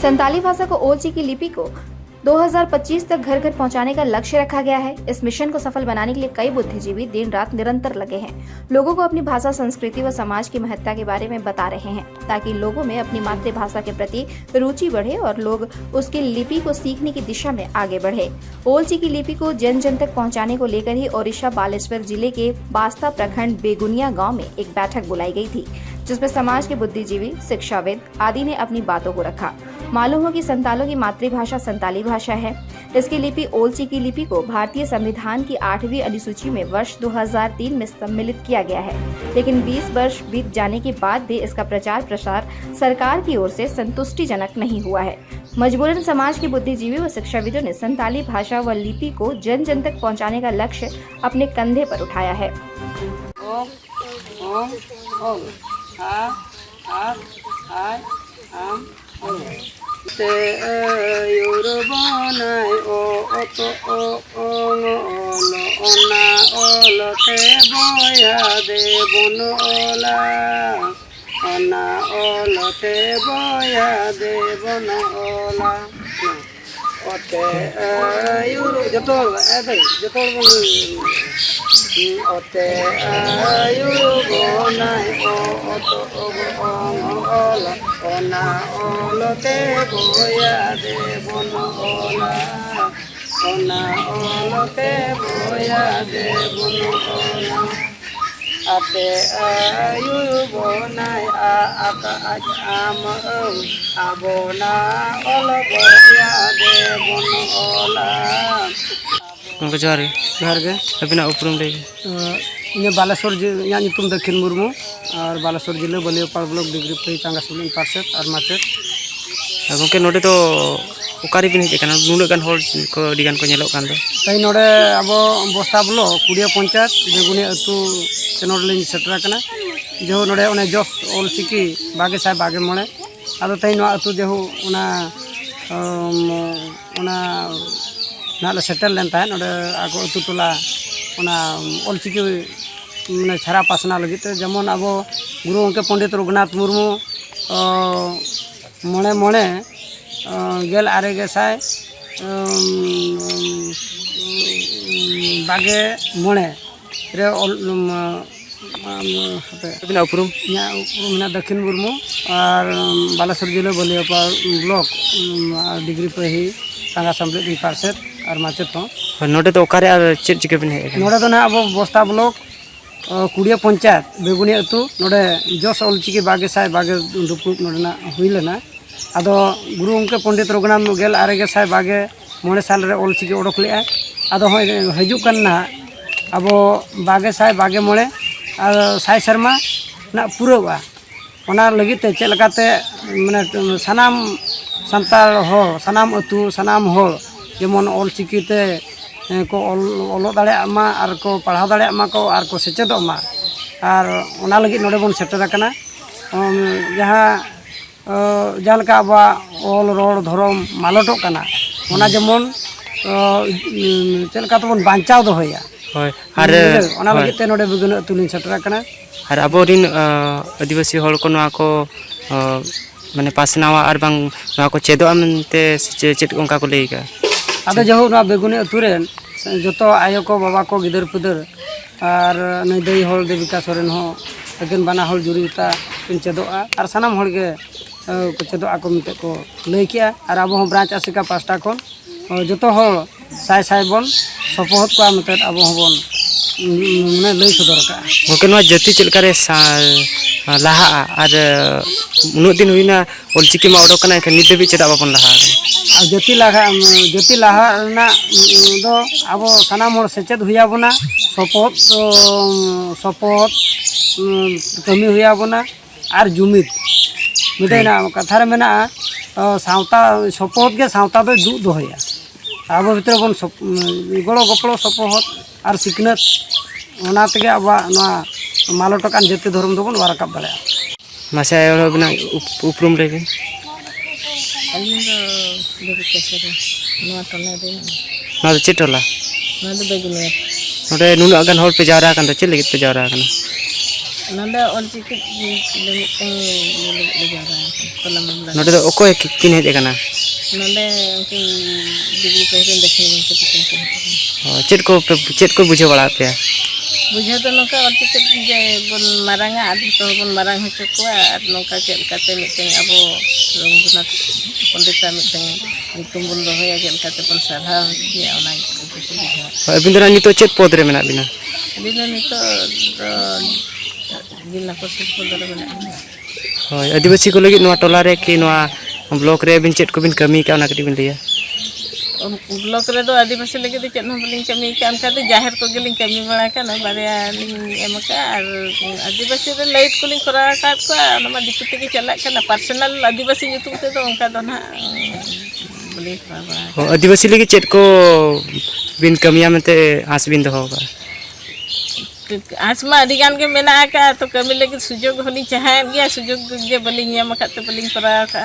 संताली भाषा को ओलची की लिपि को 2025 तक घर घर पहुंचाने का लक्ष्य रखा गया है। इस मिशन को सफल बनाने के लिए कई बुद्धिजीवी दिन रात निरंतर लगे हैं। लोगों को अपनी भाषा, संस्कृति व समाज की महत्ता के बारे में बता रहे हैं ताकि लोगों में अपनी मातृभाषा के प्रति रुचि बढ़े और लोग उसकी लिपि को सीखने की दिशा में आगे बढ़े। ओलची की लिपि को जन जन तक पहुँचाने को लेकर ही ओडिशा बालेश्वर जिले के बास्ता प्रखंड बेगुनिया गाँव में एक बैठक बुलाई गई थी, जिसमें समाज के बुद्धिजीवी, शिक्षाविद आदि ने अपनी बातों को रखा। मालूम हो कि संतालों की मातृभाषा संताली भाषा है। इसकी लिपि ओलची की लिपि को भारतीय संविधान की 8वीं अनुसूची में वर्ष 2003 में सम्मिलित किया गया है, लेकिन 20 वर्ष बीत जाने के बाद भी इसका प्रचार प्रसार सरकार की ओर से संतुष्टिजनक नहीं हुआ है। मजबूरन समाज के बुद्धिजीवी व शिक्षाविदों ने संताली भाषा व लिपि को जन जन तक पहुँचाने का लक्ष्य अपने कंधे पर उठाया है। te yorobonai o oto o ono olo ona olo te boya de bono ola ona olo te boya de bono ola ote yoro jotol bhai jotol ote yorobonai o oto o ono ola ona olo te boya de bono ola ona olo te boya de bono ola ate ayu bonai aka am abona olo boya de bono ola उनको जोहार गे अबिना उपरुम ले इन बालेश्वर इया नितुम दक्षिण मुर्मू और बालेश्वर जिले बलियापाड़ block degree पे चांगा सुलिन पार्षद और माचेद गंके नोडे तो उकारी बिन हेज काना नुना गान होर को डिगान को नेलो कान दो तई नोडे अब बस्ता ब्लॉक कुड़िया पंचायत बेगुनिया अतु ते नोडे लिन सेटरा काना जो नोडे ओने जस ओलचिकी बागे साय बागे मणे आदो तई नो अतु जेहु ओना नाले सेटल लेन ताय नोडे आगो अतु टोला ओना ओलचिकी माने छारा पासना लगी तो जेमन अब गुरु गंके पंडित रघुनाथ मुर्मू मणे मणे गेल आरे गेसाय बागे मणे रे अबिना उपरुम इना दक्षिण मुर्मू और बालेश्वर जिले बलियापाड़ ब्लॉक डिग्री पे ही सांगा सम्मिलित पार्षद और माचेद हो नोडे तो उकारे और चेक चिके बिन हेज नोडे तो ना अब बस्ता ब्लॉक कुड़िया पंचायत बेगुनिया अतु नोडे जस ओलचिकी बागे साय बागे दुपुक नोडेना हुई लेना आदो गुरु गंके पंडित रघुनाथ गेल आरे गेसाय बागे मणे साल रे ओलचिकी ओडक लेआ आदो हजू कन ना अब बागे साय बागे मणे और साय शर्मा ना पुरावा ओना लगित ते चेक लगाते माने सनाम संताल हो सनाम अतु सनाम हो जेमन ओलचिकी ते को ओलो दाड़े मा और को पढ़ाव दाड़े मा को और को सेचेदो मा और ओना लगी नोडे बन सेटर कना जहाँ जहाँ लका अब ओल रोड धरम मालटो कना ओना जेमन चेलका तबन बांचाव दोहया होय आर ओना लगी ते नोडे बेगुनिया अतु लिन सेटर कना आर अबो रिन आदिवासी होल को नवा को माने पासनावा और बांग नवा को चेदो अमते चेट उनका को लेगा आदो जहो ना बेगुनिया अतु रेन जतो आयो को बाबा को गिदर पुदर और नै दई होल देविका सोरेन हो अगन बाना होल जुरिता पिन चेदोआ और सनाम होल गे को चेदोआ को मिते को लई किया और अब हम ब्रांच आसिका पास्टा कोन जतो होल साय साय बन सपोहत को मिते अब हम ने लई सदर का गंके नवा जति चलका रे लाहा और उनु दिन हुईना ओलचिकी मा ओडक कना निते भी चेदा बापन लाहा जति लाहा ना दो अब सनाम होल सेचेद हुया बना सपोहत कमी हुया बना और जुमिद मिटेना कथा रे मेना सावता सपोहत के सावता दो दु दोहया अब भितर बन गड़ो गपड़ो सपोहत और सिकनत ओना तेगे अब मालटकान जति धर्म दो बन वारकाब दाड़े मासे आयो बिना उपरुम रेगे अलिंग देविका सोरेन नवा टोला रे ना तो चेटोला ना तो बेगुनिया नोडे नुना गान होल पे जावरा कान तो चेल लगित पे जावरा कान नोडे ऑलचिकी मिटन ले जारा कोलम नोडे दो ओको किन हेज एकाना नोडे उनकी डिग्री पेरेंट देखने को चेट को बुझे बड़ा पे बुझे तो नौका ऑलचिकी जे बन मारांगा आदि तो बन मारांग हो चुका और नौका चेल काते मिटन अब रंगनाथ पंडिता मिटन नितुम बन दोहया चेल काते पन सारा किया ओना अबिन दरा नितो चेट पद रे मेना बिना बिना नितो जिला परिषद पद रे मेना होय आदिवासी को लगी नोआ टोला रे कि नोआ ब्लॉक रे बिन चेट को बिन कमी का ओना कटी बिन लिया ब्लॉक रे दो आदिवासी लगे तो चेन बलिंग कमी का अनका तो जाहिर को गेलिंग कमी बड़ा का ना बारे एमका और आदिवासी रे लाइट को लिंग करा काट को ओनमा दिक्कत के चला का पर्सनल आदिवासी युतु ते तो उनका तो ना बलिंग करा आदिवासी लगी चेट को बिन कमिया में ते आस बिन दो होगा आसमा अधिकान के मेना का तो कमी लगे सुजोग होनी चाहे गया सुजोग जे बलिंग एम का तो बलिंग करा का